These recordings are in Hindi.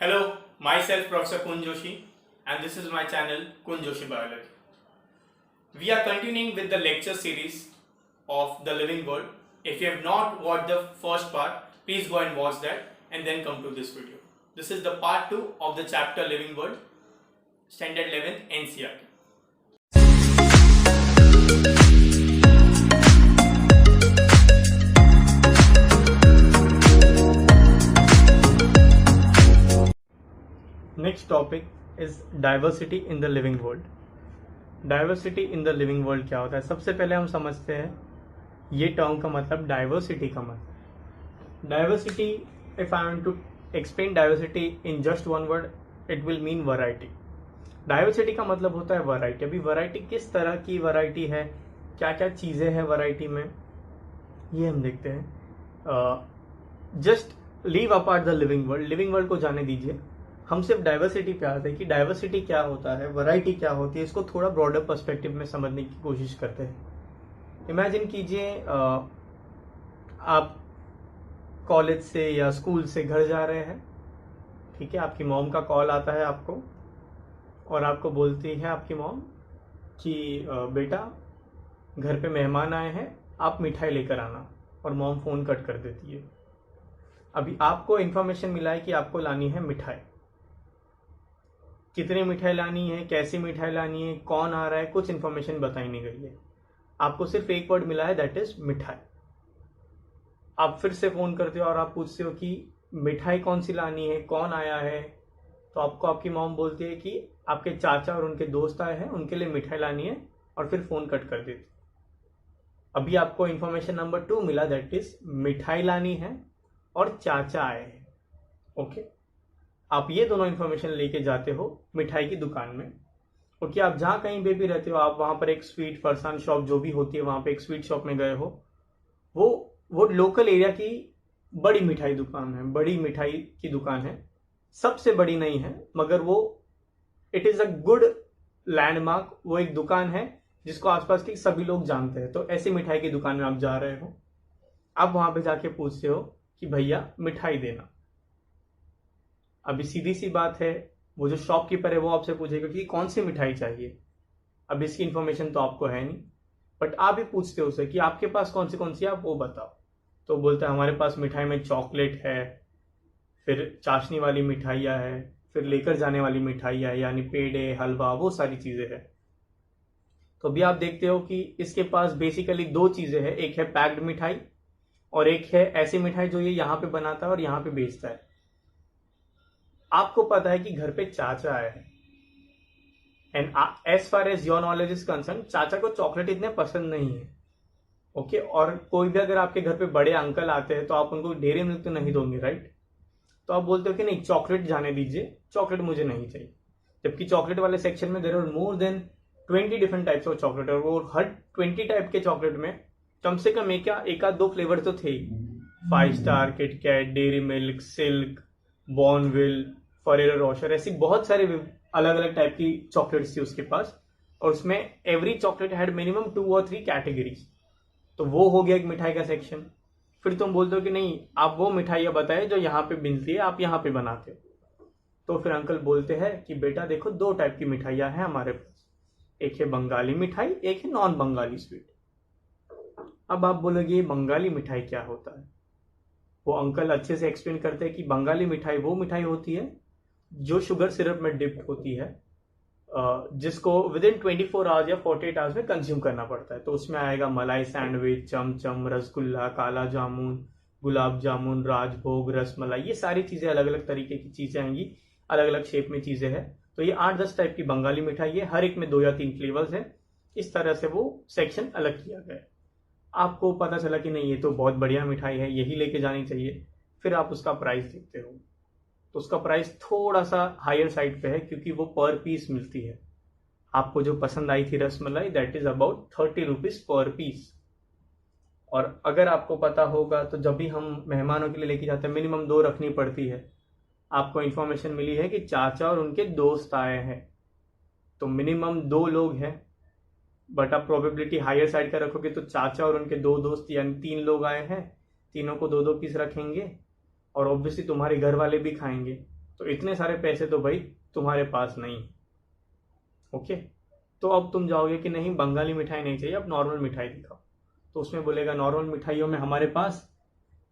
Hello, myself Professor Kun Joshi, and this is my channel Kun Joshi Biology. We are continuing with the lecture series of the living world. If you have not watched the first part, please go and watch that and then come to this video. This is the part 2 of the chapter Living World, Standard 11th NCERT. Next topic is diversity in the living world. Diversity in the living world क्या होता है? सबसे पहले हम समझते हैं ये टर्म का मतलब, डाइवर्सिटी का मतलब. Diversity, if I want to explain diversity in just one word, it will mean variety. Diversity का मतलब होता है वैरायटी. अभी वैरायटी किस तरह की वैरायटी है, क्या क्या चीज़ें हैं वैरायटी में, ये हम देखते हैं. Just leave apart the living world. Living world को जाने दीजिए, हम सिर्फ डाइवर्सिटी पे आते हैं कि डाइवर्सिटी क्या होता है, वैरायटी क्या होती है. इसको थोड़ा ब्रॉडर पर्सपेक्टिव में समझने की कोशिश करते हैं. इमेजिन कीजिए आप कॉलेज से या स्कूल से घर जा रहे हैं, ठीक है. आपकी मॉम का कॉल आता है आपको और आपको बोलती है आपकी मॉम कि बेटा घर पे मेहमान आए हैं, आप मिठाई लेकर आना, और मॉम फ़ोन कट कर देती है. अभी आपको इन्फॉर्मेशन मिला है कि आपको लानी है मिठाई. कितनी मिठाई लानी है, कैसी मिठाई लानी है, कौन आ रहा है, कुछ इन्फॉर्मेशन बताई नहीं गई है. आपको सिर्फ एक वर्ड मिला है, दैट इज मिठाई. आप फिर से फोन करते हो और आप पूछते हो कि मिठाई कौन सी लानी है, कौन आया है. तो आपको आपकी मॉम बोलती है कि आपके चाचा और उनके दोस्त आए हैं, उनके लिए मिठाई लानी है, और फिर फोन कट कर देती. अभी आपको इन्फॉर्मेशन नंबर 2 मिला, दैट इज मिठाई लानी है और चाचा आए हैं. ओके, आप ये दोनों इन्फॉर्मेशन लेके जाते हो मिठाई की दुकान में. ओके, आप जहाँ कहीं पे भी रहते हो, आप वहाँ पर एक स्वीट फरसान शॉप जो भी होती है, वहाँ पे एक स्वीट शॉप में गए हो, वो लोकल एरिया की बड़ी मिठाई दुकान है, बड़ी मिठाई की दुकान है. सबसे बड़ी नहीं है, मगर वो it is a good landmark. वो एक दुकान है जिसको आसपास के सभी लोग जानते हैं. तो ऐसी मिठाई की दुकान में आप जा रहे हो, आप वहाँ पे जाके पूछते हो कि भैया मिठाई देना. अभी सीधी सी बात है, वो जो शॉपकीपर है वो आपसे पूछेगा कि कौन सी मिठाई चाहिए. अब इसकी इन्फॉर्मेशन तो आपको है नहीं, बट आप भी पूछते हो उसे कि आपके पास कौन सी है, आप वो बताओ. तो बोलते हैं हमारे पास मिठाई में चॉकलेट है, फिर चाशनी वाली मिठाइयाँ है, फिर लेकर जाने वाली मिठाइयाँ है, यानी पेड़े, हलवा, वो सारी चीज़ें हैं. तो अभी आप देखते हो कि इसके पास बेसिकली 2 चीज़ें हैं. एक है पैक्ड मिठाई और एक है ऐसी मिठाई जो ये यहाँ पे बनाता है और यहाँ पे बेचता है. आपको पता है कि घर पे चाचा आए हैं, and as far as your knowledge is concern, चाचा को चॉकलेट इतने पसंद नहीं है. ओके, और कोई भी अगर आपके घर पे बड़े अंकल आते हैं तो आप उनको डेयरी मिल्क तो नहीं दोगे, राइट. तो आप बोलते हो कि नहीं, चॉकलेट जाने दीजिए, चॉकलेट मुझे नहीं चाहिए. जबकि चॉकलेट वाले सेक्शन में there are more than 20 different types of chocolate, और वो हर 20 टाइप के चॉकलेट में कम से कम एक आध 2 फ्लेवर तो थे. 5 star, KitKat, dairy milk, silk, Bournville, Ferrero Rocher, ऐसी बहुत सारे अलग अलग टाइप की चॉकलेट्स थी उसके पास. और उसमें एवरी चॉकलेट हैड मिनिमम 2 और 3 कैटेगरीज. तो वो हो गया एक मिठाई का सेक्शन. फिर तुम बोलते हो कि नहीं, आप वो मिठाइयाँ बताए जो यहाँ पे मिलती है, आप यहाँ पे बनाते हो. तो फिर अंकल बोलते हैं कि बेटा देखो, 2 टाइप की मिठाइयाँ हैं हमारे पास. एक है बंगाली मिठाई, एक है नॉन बंगाली स्वीट. अब आप बोलोगे बंगाली मिठाई क्या होता है. वो अंकल अच्छे से एक्सप्लेन करते हैं कि बंगाली मिठाई वो मिठाई होती है जो शुगर सिरप में डिप्ट होती है, जिसको विद इन 24 आवर्स या 48 आवर्स में कंज्यूम करना पड़ता है. तो उसमें आएगा मलाई सैंडविच, चमचम, रसगुल्ला, काला जामुन, गुलाब जामुन, राजभोग, रसमलाई, ये सारी चीज़ें अलग अलग तरीके की चीज़ें आएंगी, अलग अलग शेप में चीज़ें हैं. तो ये 8-10 टाइप की बंगाली मिठाई है, हर एक में 2 या 3 फ्लेवर्स है. इस तरह से वो सेक्शन अलग किया गया है. आपको पता चला कि नहीं, ये तो बहुत बढ़िया मिठाई है, यही लेके जानी चाहिए. फिर आप उसका प्राइस देखते हो, तो उसका प्राइस थोड़ा सा हायर साइड पे है, क्योंकि वो पर पीस मिलती है. आपको जो पसंद आई थी rasmalai, that is about 30 rupees per piece. और अगर आपको पता होगा तो जब भी हम मेहमानों के लिए लेके जाते हैं, मिनिमम 2 रखनी पड़ती है. आपको इन्फॉर्मेशन मिली है कि चाचा और उनके दोस्त आए हैं, तो मिनिमम 2 लोग हैं. बट आप प्रोबेबिलिटी हायर साइड का रखोगे तो चाचा और उनके 2 दोस्त यानी 3 लोग आए हैं, तीनों को 2-2 पीस रखेंगे, और ऑब्वियसली तुम्हारे घर वाले भी खाएंगे. तो इतने सारे पैसे तो भाई तुम्हारे पास नहीं। ओके, तो अब तुम जाओगे कि नहीं बंगाली मिठाई नहीं चाहिए, अब नॉर्मल मिठाई दिखाओ। तो उसमें बोलेगा नॉर्मल मिठाइयों में हमारे पास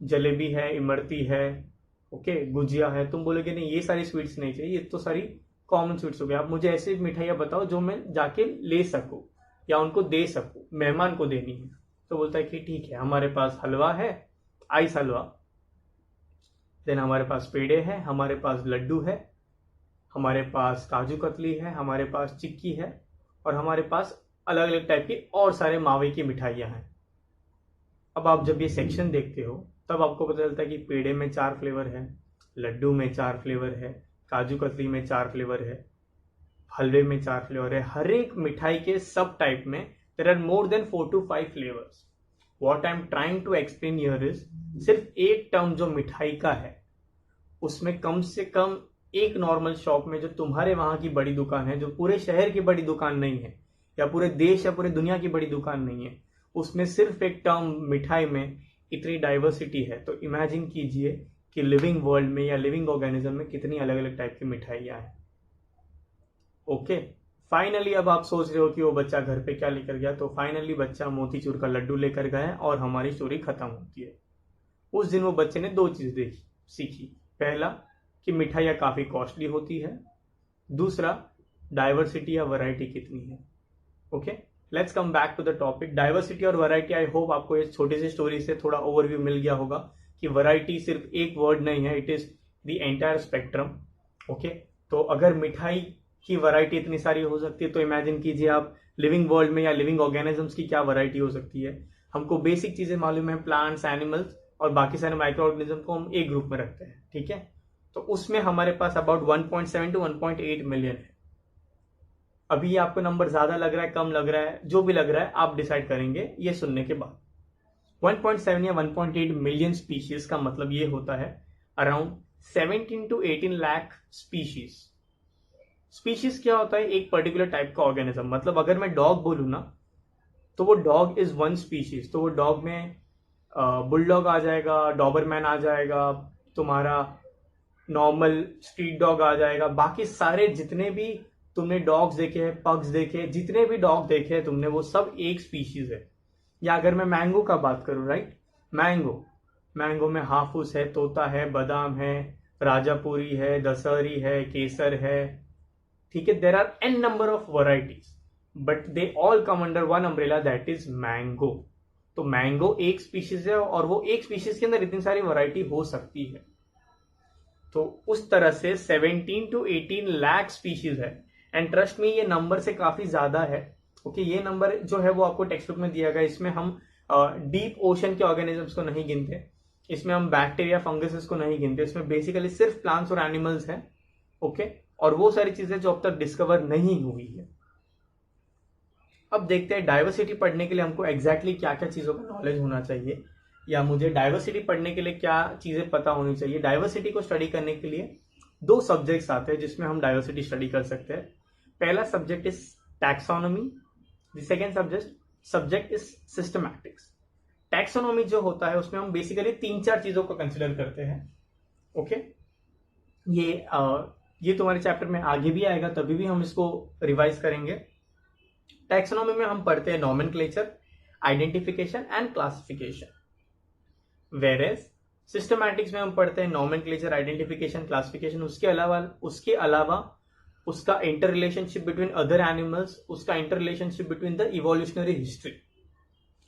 जलेबी है, इमरती है, ओके, गुजिया है। तुम बोलोगे नहीं ये सारी स्वीट्स नहीं चाहिए, ये तो सारी कॉमन स्वीट्स हो गई, आप मुझे ऐसी मिठाइयाँ बताओ जो मैं जाके ले सकूं या उनको दे सकूं, मेहमान को देनी है। तो बोलता है कि ठीक है, हमारे पास हलवा है, आइस हलवा, देन हमारे पास पेड़े हैं, हमारे पास लड्डू है, हमारे पास काजू कतली है, हमारे पास चिक्की है, और हमारे पास अलग अलग टाइप की और सारे मावे की मिठाइयाँ हैं। अब आप जब ये सेक्शन देखते हो तब आपको पता चलता है कि पेड़े में 4 फ्लेवर है, लड्डू में 4 फ्लेवर है, काजू कतली में 4 फ्लेवर है, हलवे में 4 फ्लेवर है। हर एक मिठाई के सब टाइप में there are more than 4 to 5 flavours. What I am trying to explain here is, सिर्फ एक टर्म जो मिठाई का है उसमें कम से कम एक नॉर्मल शॉप में जो तुम्हारे वहां की बड़ी दुकान है, जो पूरे शहर की बड़ी दुकान नहीं है या पूरे देश या पूरे दुनिया की बड़ी दुकान नहीं है, उसमें सिर्फ एक टर्म मिठाई में इतनी डाइवर्सिटी है। तो इमेजिन कीजिए कि लिविंग वर्ल्ड में या लिविंग ऑर्गेनिज्म में कितनी अलग अलग टाइप की मिठाइयाँ हैं। ओके, फाइनली अब आप सोच रहे हो कि वो बच्चा घर पे क्या लेकर गया, तो फाइनली बच्चा मोतीचूर का लड्डू लेकर गया है और हमारी स्टोरी खत्म होती है। उस दिन वो बच्चे ने 2 चीज देखी सीखी, पहला कि मिठाइयाँ काफी कॉस्टली होती है, दूसरा डाइवर्सिटी या वैरायटी कितनी है। Okay, let's come back to the topic diversity और वैरायटी। आई होप आपको इस छोटी सी स्टोरी से थोड़ा ओवरव्यू मिल गया होगा कि वैरायटी सिर्फ एक वर्ड नहीं है, it is the entire spectrum. Okay, तो अगर मिठाई की वैरायटी इतनी सारी हो सकती है तो इमेजिन कीजिए आप लिविंग वर्ल्ड में या लिविंग ऑर्गेनिजम्स की क्या वैरायटी हो सकती है। हमको बेसिक चीजें मालूम है, प्लांट्स, एनिमल्स और बाकी सारे माइक्रो ऑर्गेनिज्म को हम एक ग्रुप में रखते हैं, ठीक है। तो उसमें हमारे पास अबाउट 1.7 to 1.8 मिलियन है। अभी ये आपको नंबर ज्यादा लग रहा है, कम लग रहा है, जो भी लग रहा है आप डिसाइड करेंगे ये सुनने के बाद। 1.7 या 1.8 मिलियन स्पीशीज का मतलब ये होता है around 17 to 18 lakh species. Species क्या होता है, एक पर्टिकुलर टाइप का ऑर्गेनिज्म। मतलब अगर मैं डॉग बोलूं ना तो वो डॉग इज वन स्पीशीज, तो वो डॉग में बुलडॉग आ जाएगा, डॉबरमैन आ जाएगा, तुम्हारा नॉर्मल स्ट्रीट डॉग आ जाएगा, बाकी सारे जितने भी तुमने डॉग्स देखे हैं, पग्स देखे, जितने भी डॉग देखे हैं तुमने, वो सब एक स्पीशीज है। या अगर मैं मैंगो का बात करूं, राइट, मैंगो में हाफूस है, तोता है, बादाम है, राजापुरी है, दशहरी है, केसर है, ठीक है। There are an number of varieties but they all come under one umbrella, that is mango. तो मैंगो एक स्पीशीज है और वो एक स्पीशीज के अंदर इतनी सारी वैरायटी हो सकती है। तो उस तरह से 17 to 18 लाख स्पीशीज है। एंड ट्रस्ट में ये नंबर से काफी ज्यादा है। ओके, ये नंबर जो है वो आपको टेक्स्ट बुक में दिया गया। इसमें हम डीप ओशन के ऑर्गेनिजम्स को नहीं गिनते, इसमें हम बैक्टीरिया, फंगसेस को नहीं गिनते, इसमें बेसिकली सिर्फ प्लांट्स और एनिमल्स हैं। ओके, और वो सारी चीजें जो अब तक डिस्कवर नहीं हुई है। अब देखते हैं डाइवर्सिटी पढ़ने के लिए हमको एग्जैक्टली क्या क्या चीजों का नॉलेज होना चाहिए, या मुझे डाइवर्सिटी पढ़ने के लिए क्या चीजें पता होनी चाहिए। डाइवर्सिटी को स्टडी करने के लिए 2 सब्जेक्ट्स आते हैं जिसमें हम डाइवर्सिटी स्टडी कर सकते हैं। पहला subject is taxonomy, the second subject is systematics. Taxonomy जो होता है उसमें हम बेसिकली 3-4 चीजों को कंसिडर करते हैं। ओके, ये तुम्हारे चैप्टर में आगे भी आएगा, तभी भी हम इसको रिवाइज करेंगे। टैक्सोनॉमी में हम पढ़ते हैं nomenclature, identification and classification, whereas systematics में हम पढ़ते हैं नॉमेनक्लेचर, आइडेंटिफिकेशन, क्लासिफिकेशन, उसके अलावा उसका inter relationship between other animals, उसका inter relationship between the evolutionary history.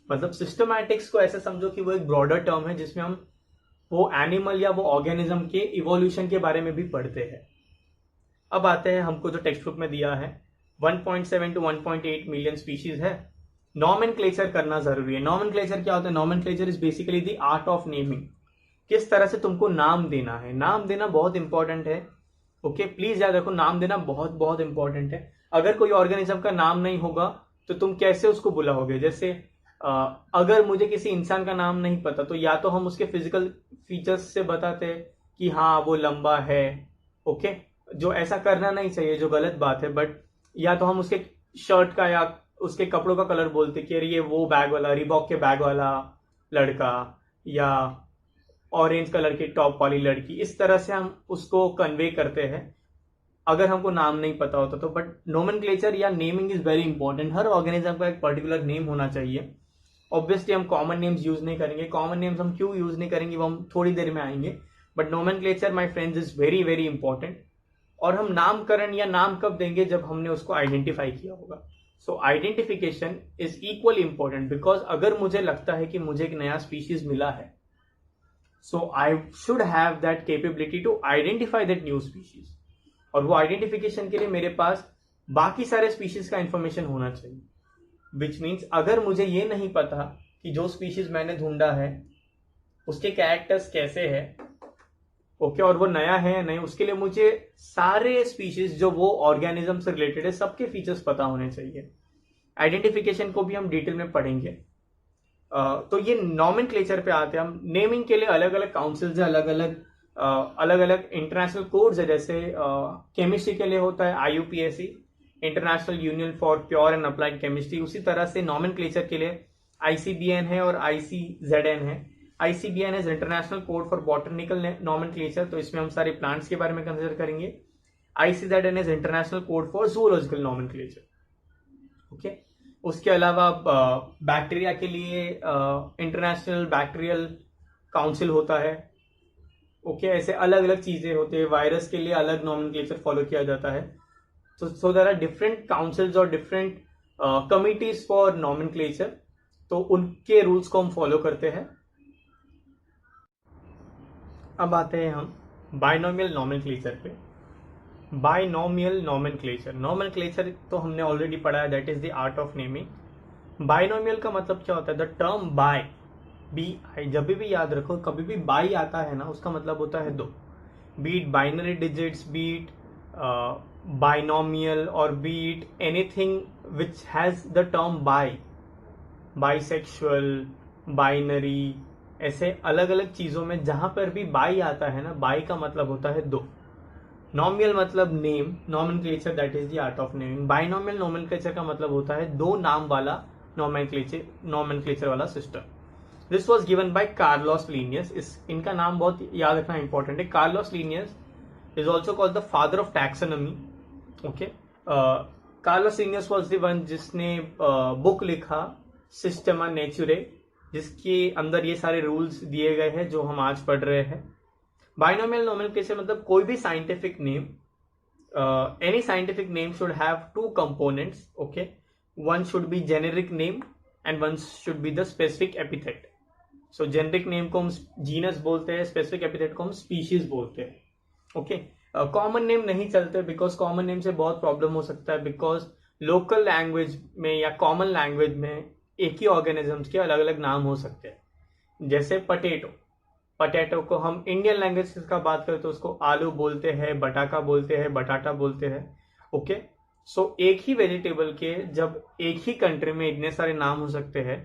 मतलब सिस्टमैटिक्स को ऐसे समझो कि वो एक ब्रॉडर टर्म है जिसमें हम वो एनिमल या वो ऑर्गेनिज्म के इवोल्यूशन के बारे में भी पढ़ते हैं। अब आते हैं हमको जो टेक्स्ट बुक में दिया है, 1.7 to 1.8 मिलियन स्पीशीज है। नॉमेनक्लेचर करना जरूरी है। नॉमेनक्लेचर क्या होता है? Nomenclature is basically the art of naming. किस तरह से तुमको नाम देना है, नाम देना बहुत इंपॉर्टेंट है। ओके, प्लीज याद रखो, नाम देना बहुत बहुत इंपॉर्टेंट है। अगर कोई ऑर्गेनिज्म का नाम नहीं होगा तो तुम कैसे उसको बुलाओगे? जैसे अगर मुझे किसी इंसान का नाम नहीं पता तो या तो हम उसके फिजिकल फीचर्स से बताते कि हाँ वो लंबा है, ओके, जो ऐसा करना नहीं चाहिए, जो गलत बात है। बट या तो हम उसके शर्ट का या उसके कपड़ों का कलर बोलते कि अरे ये वो बैग वाला, रिबॉक के बैग वाला लड़का, या ऑरेंज कलर की टॉप वाली लड़की, इस तरह से हम उसको कन्वे करते हैं अगर हमको नाम नहीं पता होता तो। बट नोमेनक्लेचर या naming is very important. Her organism का एक पर्टिकुलर नेम होना चाहिए। ऑब्वियसली हम कॉमन नेम्स यूज नहीं करेंगे। कॉमन नेम्स हम क्यों यूज नहीं करेंगे वो हम थोड़ी देर में आएंगे। But nomenclature my friends is very very important. और हम नामकरण या नाम कब देंगे, जब हमने उसको आइडेंटिफाई किया होगा। So identification is equally important, because अगर मुझे लगता है कि मुझे एक नया स्पीशीज मिला है, so I should have that capability to identify that new species. और वो आइडेंटिफिकेशन के लिए मेरे पास बाकी सारे स्पीशीज का इंफॉर्मेशन होना चाहिए। विच मीन्स अगर मुझे ये नहीं पता कि जो स्पीशीज मैंने ढूंढा है उसके कैरेक्टर्स कैसे है, ओके, और वो नया है या नहीं, उसके लिए मुझे सारे स्पीशीज जो वो ऑर्गेनिज्म से रिलेटेड है सबके फीचर्स पता होने चाहिए। आइडेंटिफिकेशन को भी हम डिटेल में पढ़ेंगे। तो ये नॉमेनक्लेचर पे आते हैं हम। नेमिंग के लिए अलग अलग काउंसिल्स है, अलग अलग इंटरनेशनल कोड्स है। जैसे केमिस्ट्री के लिए होता है IUPAC, international union for pure and applied chemistry. उसी तरह से नॉमेनक्लेचर के लिए ICBN है और ICZN है। ICBN is international code for botanical nomenclature, तो इसमें हम सारे प्लांट्स के बारे में कंसिडर करेंगे। ICZN is international code for zoological nomenclature, okay. उसके अलावा बैक्टीरिया के लिए इंटरनेशनल बैक्टीरियल काउंसिल होता है, ओके। ऐसे अलग अलग चीजें होते हैं। वायरस के लिए अलग नॉमेनक्लेचर फॉलो किया जाता है। So there are different councils और डिफरेंट कमिटीज फॉर नॉमेनक्लेचर, तो उनके रूल्स को हम फॉलो करते हैं। अब आते हैं हम बाइनोमियल नॉमेनक्लेचर पे। बाइनोमियल नॉमेनक्लेचर, नॉमेनक्लेचर तो हमने ऑलरेडी पढ़ा है, that is the art of naming. Binomial का मतलब क्या होता है? द टर्म बाय, BI, जब भी याद रखो, कभी भी बाई आता है ना, उसका मतलब होता है दो। Bit binary digits, bit binomial, और bit anything which has the term bi, bisexual, binary, ऐसे अलग अलग चीजों में जहां पर भी बाई आता है ना, बाई का मतलब होता है दो। नॉमियल मतलब name, nomenclature that is the art of naming. Binomial nomenclature का मतलब होता है दो नाम वाला नॉमेनक्लेचर वाला system. This was given by Carlos Linnaeus. इनका नाम बहुत याद रखना इंपॉर्टेंट है। Carlos Linnaeus is also called the father of taxonomy, okay. Carlos Linnaeus was the one जिसने बुक लिखा सिस्टेमा नेचुरे, जिसके अंदर ये सारे रूल्स दिए गए हैं जो हम आज पढ़ रहे हैं। बाइनोमियल नॉमेनक्लेचर मतलब कोई भी scientific name, any scientific name should have two components, okay. One should be generic name and one should be the specific epithet. So generic name को हम जीनस बोलते हैं, स्पेसिफिक एपिथेट को हम स्पीशीज बोलते हैं, ओके। कॉमन नेम नहीं चलते, बिकॉज कॉमन नेम से बहुत प्रॉब्लम हो सकता है। बिकॉज लोकल लैंग्वेज में या कॉमन लैंग्वेज में एक ही ऑर्गेनिजम्स के अलग अलग नाम हो सकते हैं। जैसे पटेटो को हम इंडियन लैंग्वेज का बात करें तो उसको आलू बोलते हैं, बटाका बोलते हैं, बटाटा बोलते हैं, ओके। सो एक ही वेजिटेबल के जब एक ही कंट्री में इतने सारे नाम हो सकते हैं,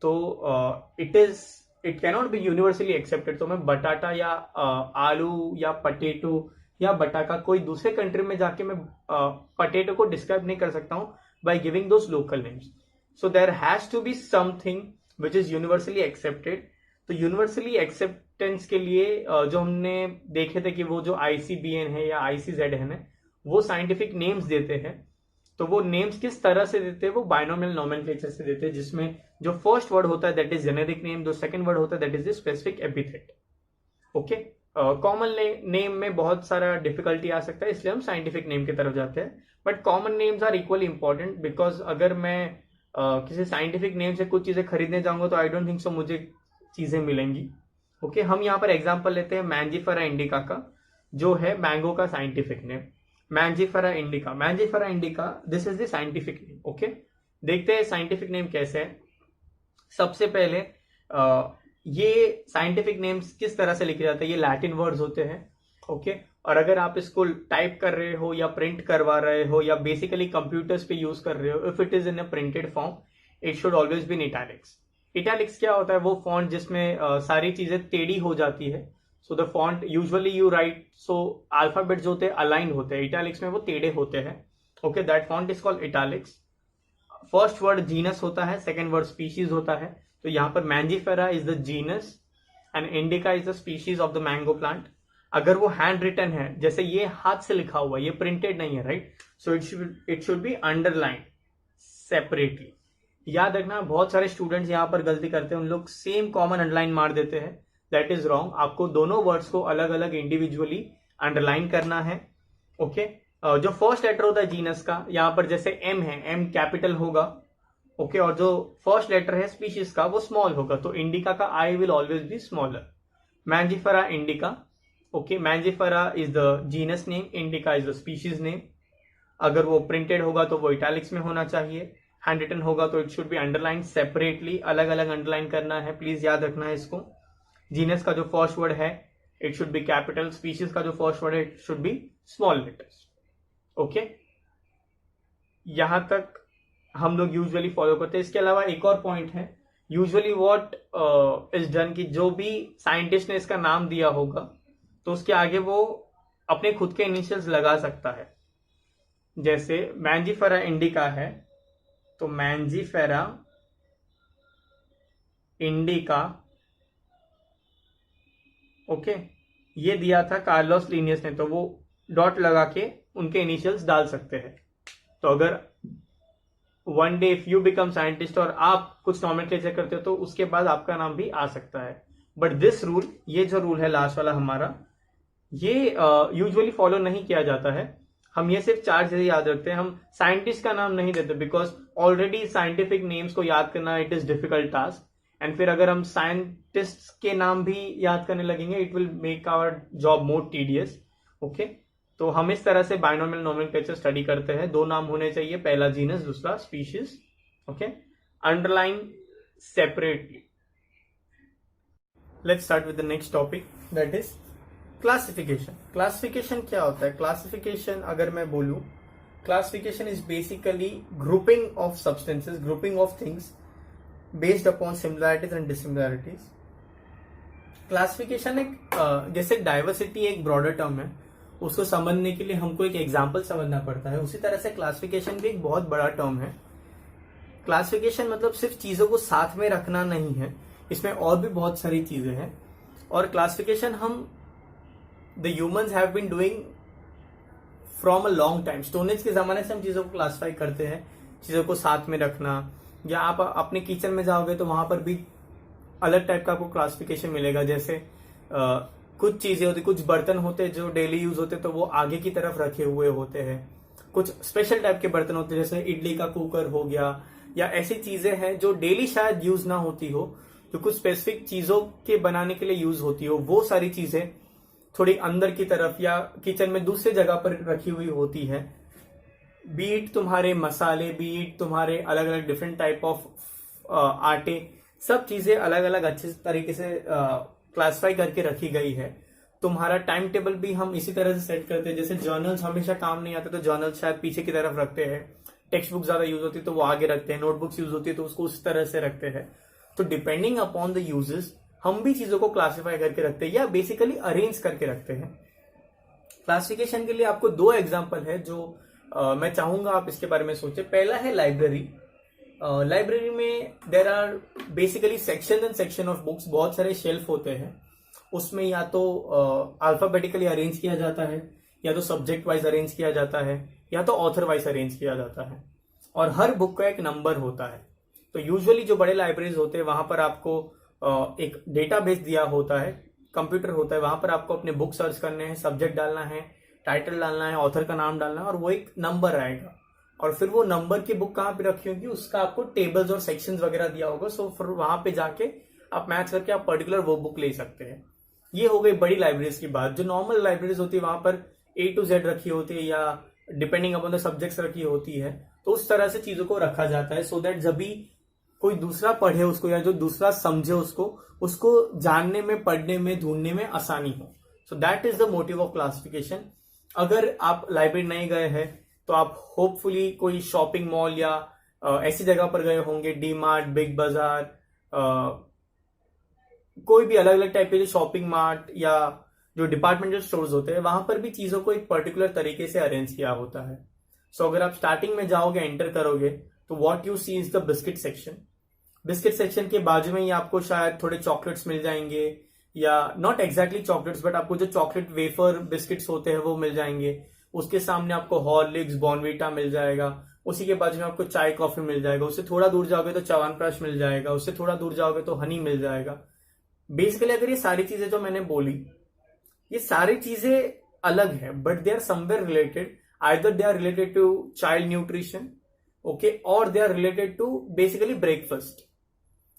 तो it cannot be universally accepted. तो मैं बटाटा या आलू या पटेटो या बटाका कोई दूसरे कंट्री में जाके मैं पटेटो को डिस्क्राइब नहीं कर सकता हूं by giving those local names. So there has to be something which is universally accepted. तो यूनिवर्सली एक्सेप्टेंस के लिए जो हमने देखे थे कि वो जो ICBN है या ICZN है, वो साइंटिफिक नेम्स देते हैं। तो वो नेम्स किस तरह से देते हैं? वो बाइनोमियल नॉमेनक्लेचर से देते हैं, जिसमें जो फर्स्ट वर्ड होता है दैट इज जेनेरिक नेम, जो सेकंड वर्ड होता है that is the specific epithet, okay. Common name में बहुत सारा डिफिकल्टी आ सकता है, इसलिए हम साइंटिफिक नेम की तरफ जाते हैं। But common names are equally important, because अगर मैं किसी साइंटिफिक नेम से कुछ चीजें खरीदने जाऊंगा तो आई डोंट थिंक सो मुझे चीजें मिलेंगी, ओके। हम यहाँ पर एग्जांपल लेते हैं मैंजीफेरा इंडिका का, जो है मैंगो का scientific name. Mangifera indica, this is the scientific name, okay. देखते हैं साइंटिफिक नेम कैसे है। सबसे पहले ये साइंटिफिक नेम्स किस तरह से लिखे जाते हैं? ये लैटिन वर्ड्स होते हैं, ओके। और अगर आप इसको टाइप कर रहे हो या प्रिंट करवा रहे हो या बेसिकली कंप्यूटर्स पे यूज कर रहे हो, if it is in a printed form, it should always be in italics. Italics क्या होता है? वो फॉन्ट जिसमें सारी चीजें टेढ़ी हो जाती है। So the font usually you right, so alphabet जो होते हैं अलाइंड होते हैं, इटैलिक्स में वो टेढ़े होते हैं, okay. That font is called italics. First word genus होता है, सेकेंड वर्ड स्पीशीज होता है। तो यहाँ पर Mangifera is the genus and indica is the species of the mango plant. अगर वो हैंड रिटन है, जैसे ये हाथ से लिखा हुआ है, ये प्रिंटेड नहीं है, right, so it should be underline separately. याद रखना, बहुत सारे स्टूडेंट्स यहाँ पर गलती करते हैं, उन लोग सेम कॉमन अंडरलाइन मार देते हैं, दैट इज रॉन्ग। आपको दोनों वर्ड्स को अलग अलग इंडिविजुअली अंडरलाइन करना है। ओके, जो फर्स्ट लेटर होता है जीनस का, यहाँ पर जैसे एम है, एम कैपिटल होगा, ओके, और जो फर्स्ट लेटर है स्पीशीज का वो स्मॉल होगा, तो इंडिका का I will always be smaller. Mangifera indica, okay, Mangifera is the genus name, indica is the species name. अगर वो प्रिंटेड होगा तो वो इटैलिक्स में होना चाहिए, हैंड रिटन होगा तो it should be underline separately, अलग अलग अंडरलाइन करना है, प्लीज याद रखना है इसको। जीनस का जो फर्स्ट वर्ड है it should be capital, species का जो फर्स्ट वर्ड है it should be small letters. Okay, यहां तक हम लोग यूजुअली फॉलो करते हैं। इसके अलावा एक और पॉइंट है, यूजुअली व्हाट इज डन कि जो भी साइंटिस्ट ने इसका नाम दिया होगा तो उसके आगे वो अपने खुद के इनिशियल्स लगा सकता है। जैसे मैंजिफेरा इंडिका है तो मैंजिफेरा इंडिका, ओके, ये दिया था कार्लोस लिनियस ने, तो वो डॉट लगा के उनके इनिशियल्स डाल सकते हैं। तो अगर one day if you become scientist और आप कुछ नॉमेनक्लेचर करते हो तो उसके बाद आपका नाम भी आ सकता है। बट दिस रूल, ये जो रूल है लास्ट वाला हमारा, ये यूजुअली फॉलो नहीं किया जाता है। हम ये सिर्फ 4 चीजें याद रखते हैं, हम साइंटिस्ट का नाम नहीं देते, बिकॉज ऑलरेडी साइंटिफिक नेम्स को याद करना it is difficult task, and फिर अगर हम साइंटिस्ट के नाम भी याद करने लगेंगे it will make our job more tedious. Okay, तो हम इस तरह से बायनोमियल नोमेनक्लेचर स्टडी करते हैं। 2 नाम होने चाहिए, पहला जीनस, दूसरा species. Okay, underline separately. Let's start with the next topic, that is classification. Classification क्या होता है? क्लासिफिकेशन अगर मैं बोलूं, classification is basically grouping of substances, grouping of things based upon similarities and dissimilarities. Classification एक जैसे डाइवर्सिटी एक ब्रॉडर टर्म है, उसको समझने के लिए हमको एक एग्जाम्पल समझना पड़ता है, उसी तरह से क्लासिफिकेशन भी एक बहुत बड़ा टर्म है। क्लासिफिकेशन मतलब सिर्फ चीजों को साथ में रखना नहीं है, इसमें और भी बहुत सारी चीजें हैं। और क्लासिफिकेशन हम the humans have been doing from a long time. Stone age के जमाने से हम चीजों को क्लासिफाई करते हैं, चीजों को साथ में रखना। या आप अपने किचन में जाओगे तो वहां पर भी अलग टाइप का आपको क्लासिफिकेशन मिलेगा। जैसे कुछ चीजें होती, कुछ बर्तन होते हैं जो डेली यूज होते हैं तो वो आगे की तरफ रखे हुए होते हैं। कुछ स्पेशल टाइप के बर्तन होते हैं, जैसे इडली का कुकर हो गया, या ऐसी चीजें हैं जो डेली शायद यूज ना होती हो, जो कुछ स्पेसिफिक चीजों के बनाने के लिए यूज होती हो। वो सारी चीजें थोड़ी अंदर की तरफ या किचन में दूसरी जगह पर रखी हुई होती है। बीट तुम्हारे मसाले, बीट तुम्हारे अलग अलग डिफरेंट टाइप ऑफ आटे, सब चीजें अलग अलग अच्छे तरीके से क्लासिफाई करके रखी गई है। तुम्हारा टाइम टेबल भी हम इसी तरह से सेट करते हैं। जैसे जर्नल्स हमेशा काम नहीं आते तो जर्नल्स शायद पीछे की तरफ रखते हैं, टेक्स्ट बुक ज्यादा यूज होती है तो वो आगे रखते हैं, नोटबुक्स यूज होती है तो उसको उस तरह से रखते हैं। तो डिपेंडिंग अपॉन द यूजेस हम भी चीजों को क्लासिफाई करके रखते हैं या बेसिकली अरेंज करके रखते हैं। क्लासिफिकेशन के लिए आपको 2 एग्जाम्पल है जो मैं चाहूंगा आप इसके बारे में सोचे। पहला है लाइब्रेरी। लाइब्रेरी में there are basically section and section of books, बहुत सारे शेल्फ होते हैं। उसमें या तो अल्फाबेटिकली अरेंज किया जाता है, या तो सब्जेक्ट वाइज अरेंज किया जाता है, या तो ऑथर वाइज अरेंज किया जाता है, और हर बुक का एक नंबर होता है। तो यूजुअली जो बड़े लाइब्रेरीज होते हैं वहां पर आपको एक डेटाबेस दिया होता है, कंप्यूटर होता है, वहां पर आपको अपने बुक सर्च करने हैं, सब्जेक्ट डालना है, टाइटल डालना है, ऑथर का नाम डालना है, और वो एक नंबर आएगा। और फिर वो नंबर की बुक कहाँ पे रखी होगी उसका आपको टेबल्स और सेक्शंस वगैरह दिया होगा। सो फिर वहां पे जाके आप मैच करके आप पर्टिकुलर वो बुक ले सकते हैं। ये हो गई बड़ी लाइब्रेरीज की बात। जो नॉर्मल लाइब्रेरीज होती है वहां पर A to Z रखी होती है, या डिपेंडिंग अपॉन द सब्जेक्ट्स रखी होती है, तो उस तरह से चीजों को रखा जाता है, सो दैट जब भी कोई दूसरा पढ़े उसको या जो दूसरा समझे उसको जानने में, पढ़ने में, ढूंढने में आसानी हो। So that is the motive of classification. अगर आप लाइब्रेरी नहीं गए हैं तो आप होपफुली कोई शॉपिंग मॉल या ऐसी जगह पर गए होंगे, डी मार्ट, बिग बाजार, कोई भी अलग अलग टाइप के जो शॉपिंग मार्ट या जो डिपार्टमेंटल स्टोर्स होते हैं, वहां पर भी चीजों को एक पर्टिकुलर तरीके से अरेंज किया होता है। सो अगर आप स्टार्टिंग में जाओगे, एंटर करोगे, तो what you see is the biscuit section. Biscuit section के बाजू में ही आपको शायद थोड़े चॉकलेट्स मिल जाएंगे, या नॉट एग्जैक्टली चॉकलेट्स, बट आपको जो चॉकलेट वेफर बिस्किट्स होते हैं वो मिल जाएंगे। उसके सामने आपको हॉर्लिक्स, बॉर्नवीटा मिल जाएगा। उसी के बाजू में आपको चाय कॉफी मिल जाएगा। उससे थोड़ा दूर जाओगे तो च्यवनप्राश मिल जाएगा। उससे थोड़ा दूर जाओगे तो हनी मिल जाएगा। बेसिकली अगर ये सारी चीजें जो मैंने बोली, ये सारी चीजें अलग है but they are somewhere related. Either they are related to child nutrition, okay, और they are related to basically breakfast,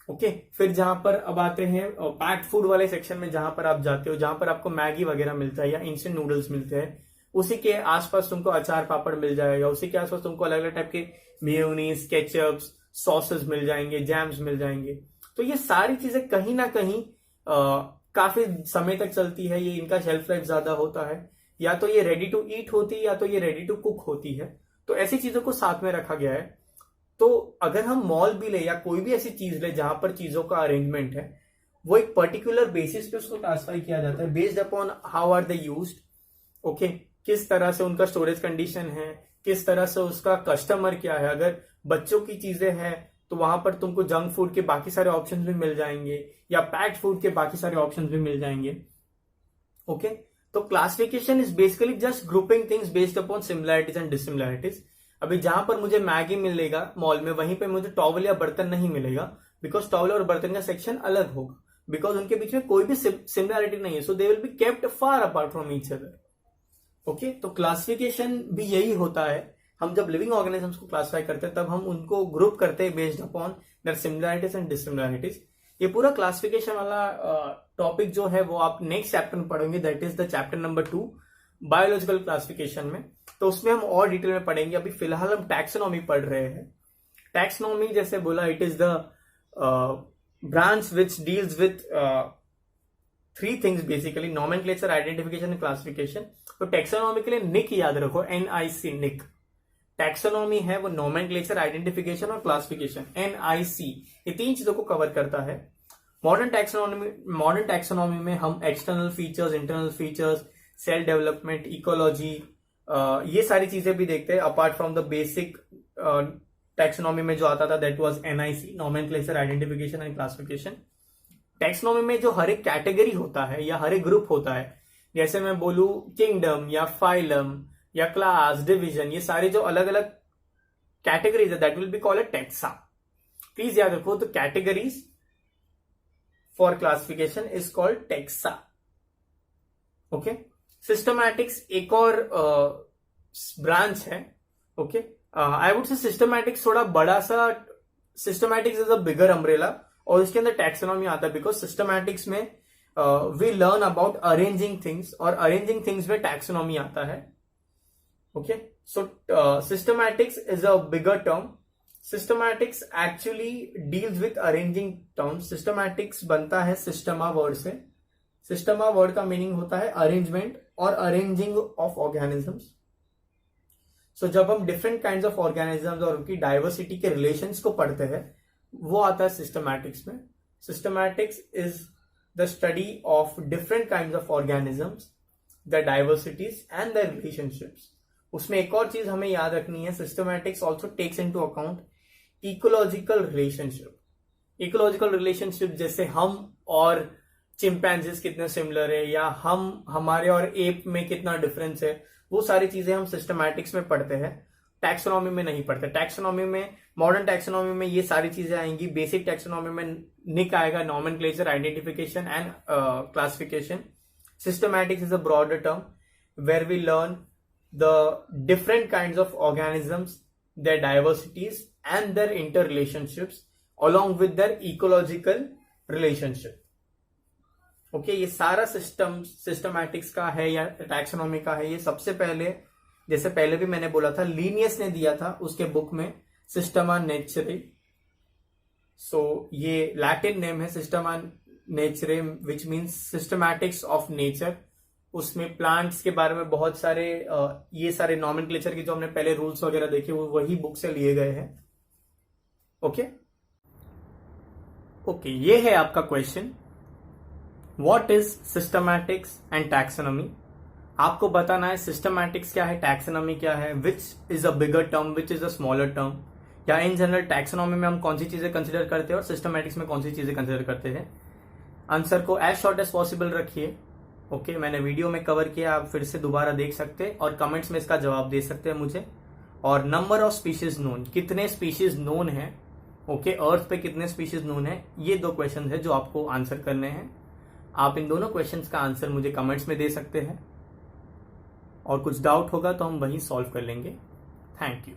okay. फिर जहां पर अब आते हैं पैक्ड फूड वाले सेक्शन में, जहां पर आप जाते हो, जहां पर आपको मैगी वगैरह मिलता है या इंस्टेंट नूडल्स मिलते हैं, उसी के आसपास तुमको अचार पापड़ मिल जाएगा। उसी के आसपास तुमको अलग अलग टाइप के मेयोनीज, केचप्स, सॉसेस मिल जाएंगे, जैम्स मिल जाएंगे। तो ये सारी चीजें कहीं ना कहीं काफी समय तक चलती है। ये इनका शेल्फ लाइफ ज्यादा होता है। या तो ये रेडी टू ईट होती है या तो ये रेडी टू कुक होती है। तो ऐसी चीजों को साथ में रखा गया है। तो अगर हम मॉल भी ले या कोई भी ऐसी चीज ले जहां पर चीजों का अरेंजमेंट है, वो एक पर्टिकुलर बेसिस पे उसको क्लासिफाई किया जाता है, based upon how are they used, okay. किस तरह से उनका स्टोरेज कंडीशन है, किस तरह से उसका कस्टमर क्या है। अगर बच्चों की चीजें हैं तो वहां पर तुमको जंक फूड के बाकी सारे ऑप्शन भी मिल जाएंगे या पैक्ड फूड के बाकी सारे ऑप्शन भी मिल जाएंगे, ओके। तो classification is basically just grouping things based upon similarities and dissimilarities. अभी जहां पर मुझे मैगी मिलेगा मॉल में, वहीं पे मुझे टॉवल या बर्तन नहीं मिलेगा, बिकॉज टॉवल और बर्तन का सेक्शन अलग होगा, बिकॉज उनके बीच में कोई भी सिमिलैरिटी नहीं है। So they will be kept far apart from each other, okay. तो क्लासिफिकेशन भी यही होता है। हम जब लिविंग ऑर्गेनिजम्स को क्लासिफाई करते हैं तब हम उनको ग्रुप करते हैं based upon their similarities and dissimilarities. ये पूरा क्लासिफिकेशन वाला टॉपिक जो है वो आप नेक्स्ट चैप्टर में पढ़ेंगे, that is the chapter number 2 biological classification में। तो उसमें हम और डिटेल में पढ़ेंगे। अभी फिलहाल हम टैक्सोनॉमी पढ़ रहे हैं। टैक्सोनॉमी जैसे बोला, it is the branch which deals with 3 things basically, nomenclature, identification and classification. तो टैक्सोनॉमी के लिए निक याद रखो, NIC, निक। टैक्सोनॉमी है वो नॉमेनक्लेचर, आइडेंटिफिकेशन और क्लासिफिकेशन, NIC, ये 3 चीजों को कवर करता है। मॉडर्न टैक्सोनॉमी में हम external features, internal features, cell development, ecology, ये सारी चीजें भी देखते हैं। Apart from the basic taxonomy में जो आता था, that was NIC, nomenclature, identification and classification. Taxonomy में जो हर एक कैटेगरी होता है या हर एक ग्रुप होता है, जैसे मैं बोलूं किंगडम या फाइलम या क्लास, डिवीजन, ये सारे जो अलग अलग कैटेगरीज है, that will be called taxa. Please याद रखो, तो categories for classification is called taxa, okay. Systematics एक और ब्रांच है, okay. I would say systematics थोड़ा बड़ा सा, systematics is a bigger umbrella, और इसके अंदर टैक्सोनॉमी आता है, बिकॉज सिस्टमैटिक्स में we learn about arranging things, और अरेंजिंग थिंग्स में टैक्सोनॉमी आता है, okay. So systematics is a bigger term. Systematics actually deals with arranging terms. Systematics बनता है सिस्टमा वर्ड से। सिस्टमा वर्ड का मीनिंग होता है अरेंजमेंट और अरेंजिंग ऑफ ऑर्गेनिजम्स। सो जब हम डिफरेंट काइंड्स ऑफ ऑर्गेनिजम्स और उनकी डाइवर्सिटी के रिलेशंस को पढ़ते हैं, वो आता है सिस्टमैटिक्स में। Systematics is the study of different kinds of organisms, the diversities and the relationships. उसमें एक और चीज हमें याद रखनी है, systematics also takes into account ecological relationship. Ecological relationship जैसे हम और चिंपैंजीज कितने सिमिलर है, या हम हमारे और एप में कितना डिफरेंस है, वो सारी चीजें हम सिस्टमैटिक्स में पढ़ते हैं, टैक्सोनॉमी में नहीं पढ़ते। टैक्सोनॉमी में, मॉडर्न टैक्सोनॉमी में ये सारी चीजें आएंगी। बेसिक टैक्सोनॉमी में निक आएगा, nomenclature, identification and classification. Systematics is a broader term where we learn the different kinds of organisms, their diversities and their interrelationships along with their ecological relationship, okay। ये सारा सिस्टम सिस्टमैटिक्स का है या टैक्सोनॉमी का है। ये सबसे पहले, जैसे पहले भी मैंने बोला था, लीनियस ने दिया था उसके बुक में, सिस्टमा नेचुरे। सो ये लैटिन नेम है Systema Naturae, which means systematics of nature. उसमें प्लांट्स के बारे में बहुत सारे ये सारे नॉमेनक्लेचर की जो हमने पहले रूल्स वगैरह देखे, वो वही बुक से लिए गए हैं, ओके। ओके, ये है आपका question, what is systematics and taxonomy. आपको बताना है सिस्टमैटिक्स क्या है, टैक्सोनॉमी क्या है, which is a bigger term, which is a smaller term, या इन जनरल टैक्सोनॉमी में हम कौन सी चीजें कंसिडर करते हैं और सिस्टमैटिक्स में कौन सी चीजें कंसिडर करते हैं। आंसर को एज शॉर्ट एज पॉसिबल रखिए। ओके, मैंने वीडियो में कवर किया, आप फिर से दोबारा देख सकते हैं और कमेंट्स में इसका जवाब दे सकते हैं मुझे। और नंबर ऑफ स्पीशीज नोन, कितने स्पीशीज नोन है, ओके, अर्थ पे कितने स्पीशीज नोन है, ये 2 क्वेश्चन है जो आपको आंसर करने हैं। आप इन दोनों क्वेश्चंस का आंसर मुझे कमेंट्स में दे सकते हैं और कुछ डाउट होगा तो हम वहीं सॉल्व कर लेंगे। Thank you.